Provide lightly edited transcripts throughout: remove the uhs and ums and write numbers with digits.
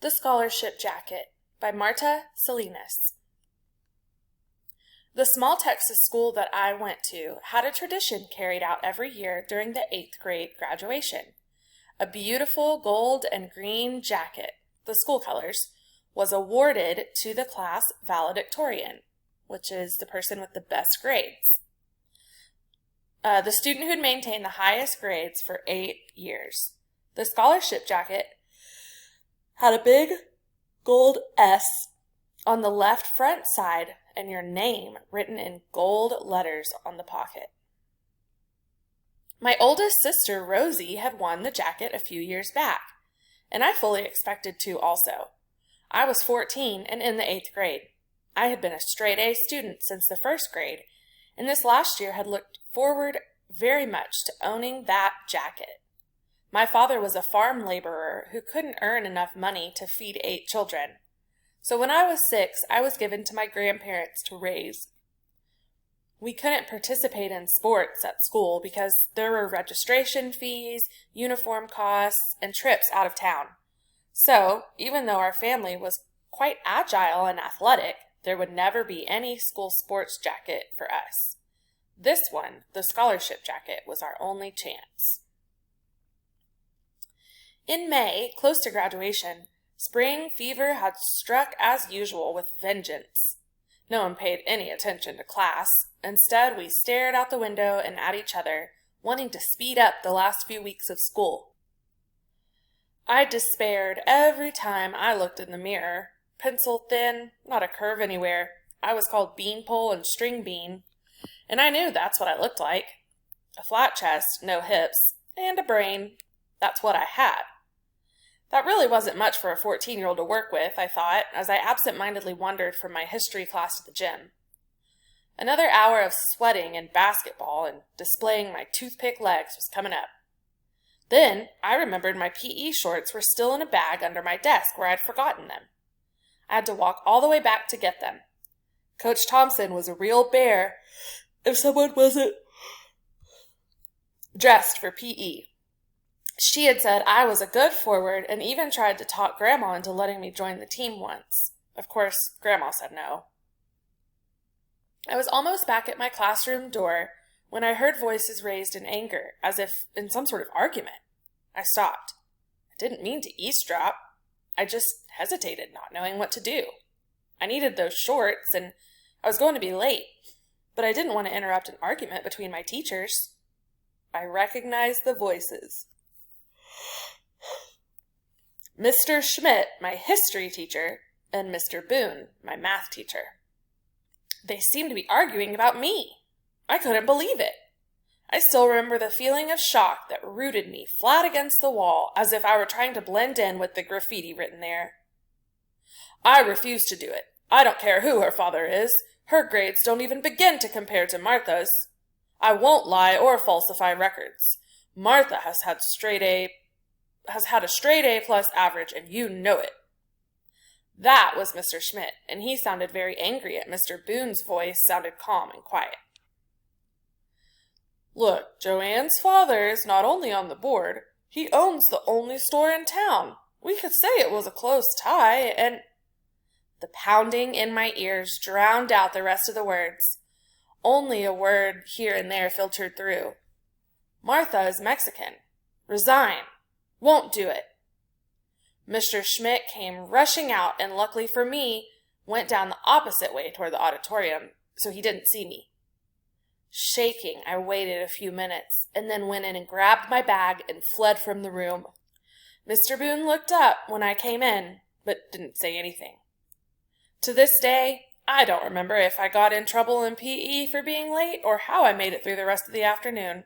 The Scholarship Jacket by Marta Salinas. The small Texas school that I went to had a tradition carried out every year during the 8th grade graduation. A beautiful gold and green jacket, the school colors, was awarded to the class valedictorian, which is the person with the best grades. The student who'd maintained the highest grades for 8 years. The scholarship jacket had a big gold S on the left front side and your name written in gold letters on the pocket. My oldest sister, Rosie, had won the jacket a few years back, and I fully expected to also. I was 14 and in the 8th grade. I had been a straight-A student since the 1st grade, and this last year had looked forward very much to owning that jacket. My father was a farm laborer who couldn't earn enough money to feed 8 children. So when I was 6, I was given to my grandparents to raise. We couldn't participate in sports at school because there were registration fees, uniform costs, and trips out of town. So, even though our family was quite agile and athletic, there would never be any school sports jacket for us. This one, the scholarship jacket, was our only chance. In May, close to graduation, spring fever had struck as usual with vengeance. No one paid any attention to class. Instead, we stared out the window and at each other, wanting to speed up the last few weeks of school. I despaired every time I looked in the mirror. Pencil thin, not a curve anywhere. I was called Beanpole and String Bean, and I knew that's what I looked like. A flat chest, no hips, and a brain. That's what I had. That really wasn't much for a 14-year-old to work with, I thought, as I absent-mindedly wandered from my history class to the gym. Another hour of sweating and basketball and displaying my toothpick legs was coming up. Then I remembered my PE shorts were still in a bag under my desk where I'd forgotten them. I had to walk all the way back to get them. Coach Thompson was a real bear if someone wasn't dressed for PE. She had said I was a good forward and even tried to talk Grandma into letting me join the team once. Of course, Grandma said no. I was almost back at my classroom door when I heard voices raised in anger, as if in some sort of argument. I stopped. I didn't mean to eavesdrop. I just hesitated, not knowing what to do. I needed those shorts, and I was going to be late, but I didn't want to interrupt an argument between my teachers. I recognized the voices. Mr. Schmidt, my history teacher, and Mr. Boone, my math teacher. They seemed to be arguing about me. I couldn't believe it. I still remember the feeling of shock that rooted me flat against the wall as if I were trying to blend in with the graffiti written there. I refuse to do it. I don't care who her father is. Her grades don't even begin to compare to Martha's. I won't lie or falsify records. Martha has had a straight A plus average, and you know it. That was Mr. Schmidt, and he sounded very angry at Mr. Boone's voice sounded calm and quiet. Look, Joanne's father is not only on the board, he owns the only store in town. We could say it was a close tie, and... The pounding in my ears drowned out the rest of the words. Only a word here and there filtered through. Martha is Mexican. Resign. Won't do it. Mr. Schmidt came rushing out and luckily for me, went down the opposite way toward the auditorium, so he didn't see me. Shaking, I waited a few minutes and then went in and grabbed my bag and fled from the room. Mr. Boone looked up when I came in, but didn't say anything. To this day, I don't remember if I got in trouble in PE for being late or how I made it through the rest of the afternoon.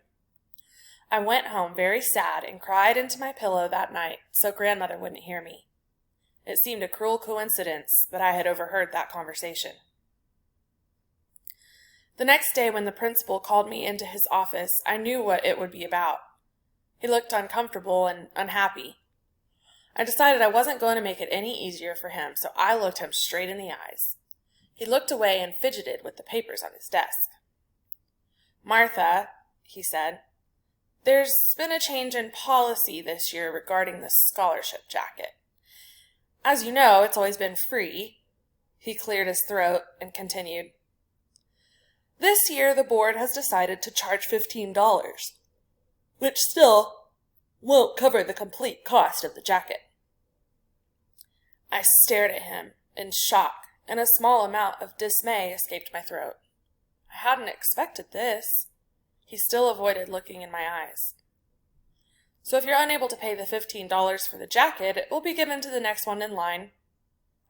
I went home very sad and cried into my pillow that night so Grandmother wouldn't hear me. It seemed a cruel coincidence that I had overheard that conversation. The next day when the principal called me into his office, I knew what it would be about. He looked uncomfortable and unhappy. I decided I wasn't going to make it any easier for him, so I looked him straight in the eyes. He looked away and fidgeted with the papers on his desk. Martha, he said, there's been a change in policy this year regarding the scholarship jacket. As you know, it's always been free." He cleared his throat and continued. "This year the board has decided to charge $15, which still won't cover the complete cost of the jacket." I stared at him in shock, and a small amount of dismay escaped my throat. I hadn't expected this. He still avoided looking in my eyes. "So if you're unable to pay the $15 for the jacket, it will be given to the next one in line."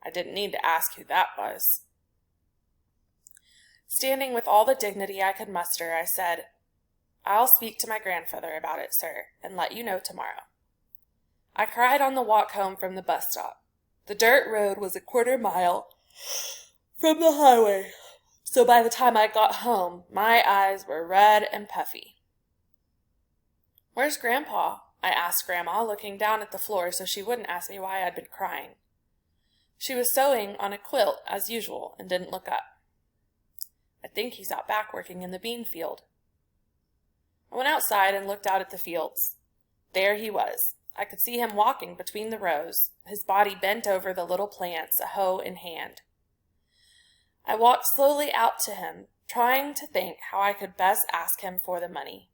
I didn't need to ask who that was. Standing with all the dignity I could muster, I said, "I'll speak to my grandfather about it, sir, and let you know tomorrow." I cried on the walk home from the bus stop. The dirt road was a quarter mile from the highway, so by the time I got home, my eyes were red and puffy. "Where's Grandpa?" I asked Grandma, looking down at the floor so she wouldn't ask me why I'd been crying. She was sewing on a quilt as usual and didn't look up. "I think he's out back working in the bean field." I went outside and looked out at the fields. There he was. I could see him walking between the rows, his body bent over the little plants, a hoe in hand. I walked slowly out to him, trying to think how I could best ask him for the money.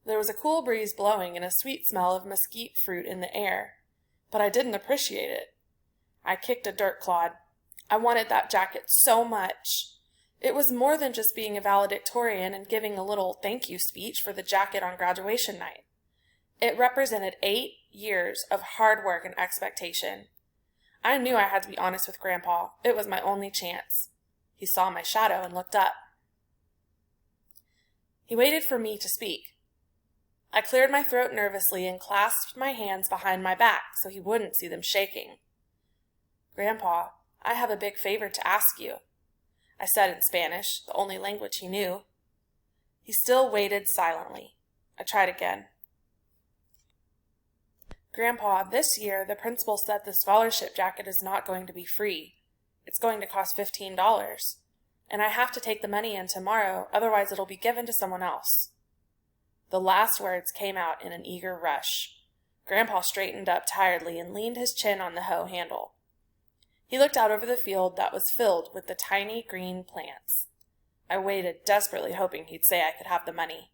There was a cool breeze blowing and a sweet smell of mesquite fruit in the air, but I didn't appreciate it. I kicked a dirt clod. I wanted that jacket so much. It was more than just being a valedictorian and giving a little thank you speech for the jacket on graduation night. It represented 8 years of hard work and expectation. I knew I had to be honest with Grandpa. It was my only chance. He saw my shadow and looked up. He waited for me to speak. I cleared my throat nervously and clasped my hands behind my back so he wouldn't see them shaking. "Grandpa, I have a big favor to ask you," I said in Spanish, the only language he knew. He still waited silently. I tried again. "Grandpa, this year the principal said the scholarship jacket is not going to be free. It's going to cost $15, and I have to take the money in tomorrow, otherwise it'll be given to someone else." The last words came out in an eager rush. Grandpa straightened up tiredly and leaned his chin on the hoe handle. He looked out over the field that was filled with the tiny green plants. I waited, desperately hoping he'd say I could have the money.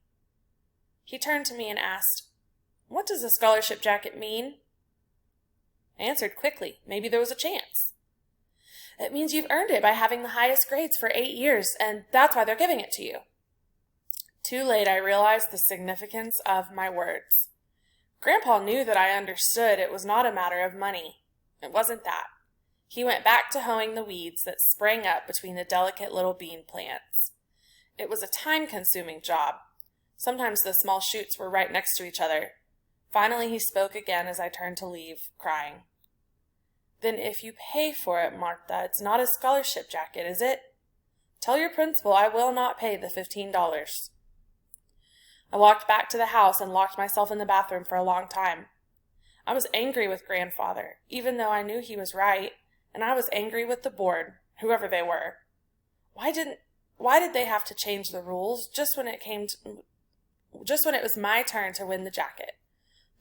He turned to me and asked, "What does a scholarship jacket mean?" I answered quickly. Maybe there was a chance. "It means you've earned it by having the highest grades for 8 years, and that's why they're giving it to you." Too late I realized the significance of my words. Grandpa knew that I understood it was not a matter of money. It wasn't that. He went back to hoeing the weeds that sprang up between the delicate little bean plants. It was a time-consuming job. Sometimes the small shoots were right next to each other. Finally he spoke again as I turned to leave, crying. "Then if you pay for it, Martha, it's not a scholarship jacket, is it? Tell your principal I will not pay the $15. I walked back to the house and locked myself in the bathroom for a long time. I was angry with Grandfather, even though I knew he was right, and I was angry with the board, whoever they were. Why did they have to change the rules just when it was my turn to win the jacket?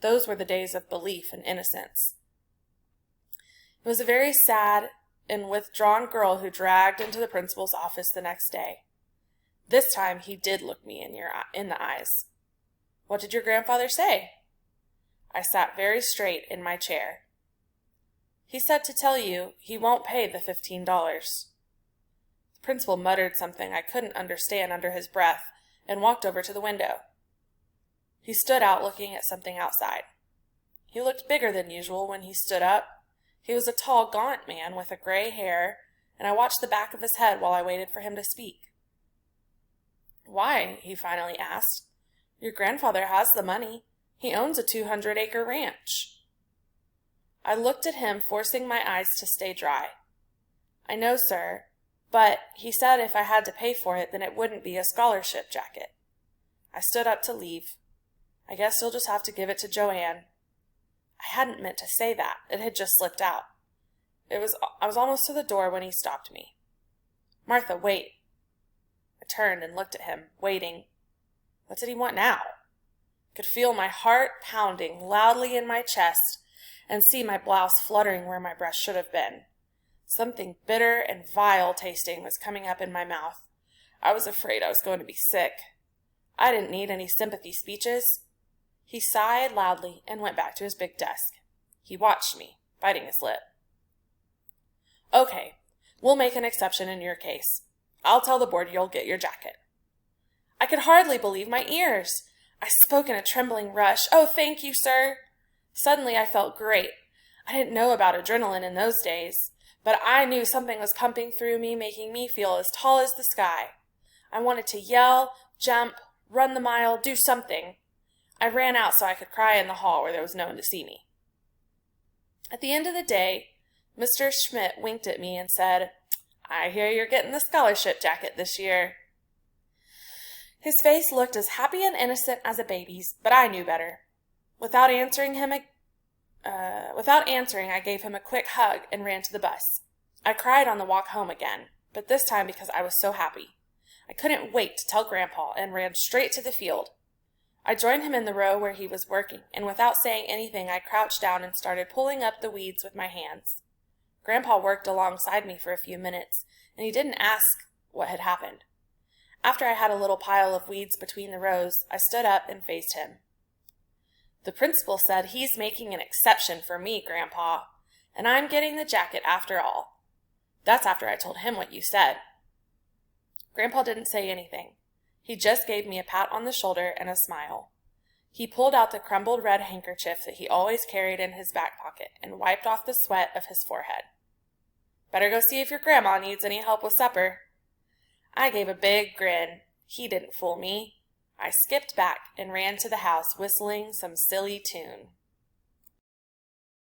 Those were the days of belief and innocence. It was a very sad and withdrawn girl who dragged into the principal's office the next day. This time he did look me in the eyes. "What did your grandfather say?" I sat very straight in my chair. "He said to tell you he won't pay the $15. The principal muttered something I couldn't understand under his breath and walked over to the window. He stood out looking at something outside. He looked bigger than usual when he stood up. He was a tall, gaunt man with gray hair, and I watched the back of his head while I waited for him to speak. "Why?" he finally asked. "Your grandfather has the money. He owns a 200-acre ranch." I looked at him, forcing my eyes to stay dry. "I know, sir, but he said if I had to pay for it, then it wouldn't be a scholarship jacket." I stood up to leave. "I guess you'll just have to give it to Joanne." I hadn't meant to say that. It had just slipped out. I was almost to the door when he stopped me. "Martha, wait." I turned and looked at him, waiting. What did he want now? I could feel my heart pounding loudly in my chest and see my blouse fluttering where my breast should have been. Something bitter and vile tasting was coming up in my mouth. I was afraid I was going to be sick. I didn't need any sympathy speeches. He sighed loudly and went back to his big desk. He watched me, biting his lip. Okay, we'll make an exception in your case. I'll tell the board you'll get your jacket. I could hardly believe my ears. I spoke in a trembling rush. Oh, thank you, sir. Suddenly I felt great. I didn't know about adrenaline in those days, but I knew something was pumping through me, making me feel as tall as the sky. I wanted to yell, jump, run the mile, do something. I ran out so I could cry in the hall where there was no one to see me. At the end of the day, Mr. Schmidt winked at me and said, I hear you're getting the scholarship jacket this year. His face looked as happy and innocent as a baby's, but I knew better. Without answering, I gave him a quick hug and ran to the bus. I cried on the walk home again, but this time because I was so happy. I couldn't wait to tell Grandpa and ran straight to the field. I joined him in the row where he was working, and without saying anything, I crouched down and started pulling up the weeds with my hands. Grandpa worked alongside me for a few minutes, and he didn't ask what had happened. After I had a little pile of weeds between the rows, I stood up and faced him. The principal said he's making an exception for me, Grandpa, and I'm getting the jacket after all. That's after I told him what you said. Grandpa didn't say anything. He just gave me a pat on the shoulder and a smile. He pulled out the crumbled red handkerchief that he always carried in his back pocket and wiped off the sweat of his forehead. Better go see if your grandma needs any help with supper. I gave a big grin. He didn't fool me. I skipped back and ran to the house whistling some silly tune.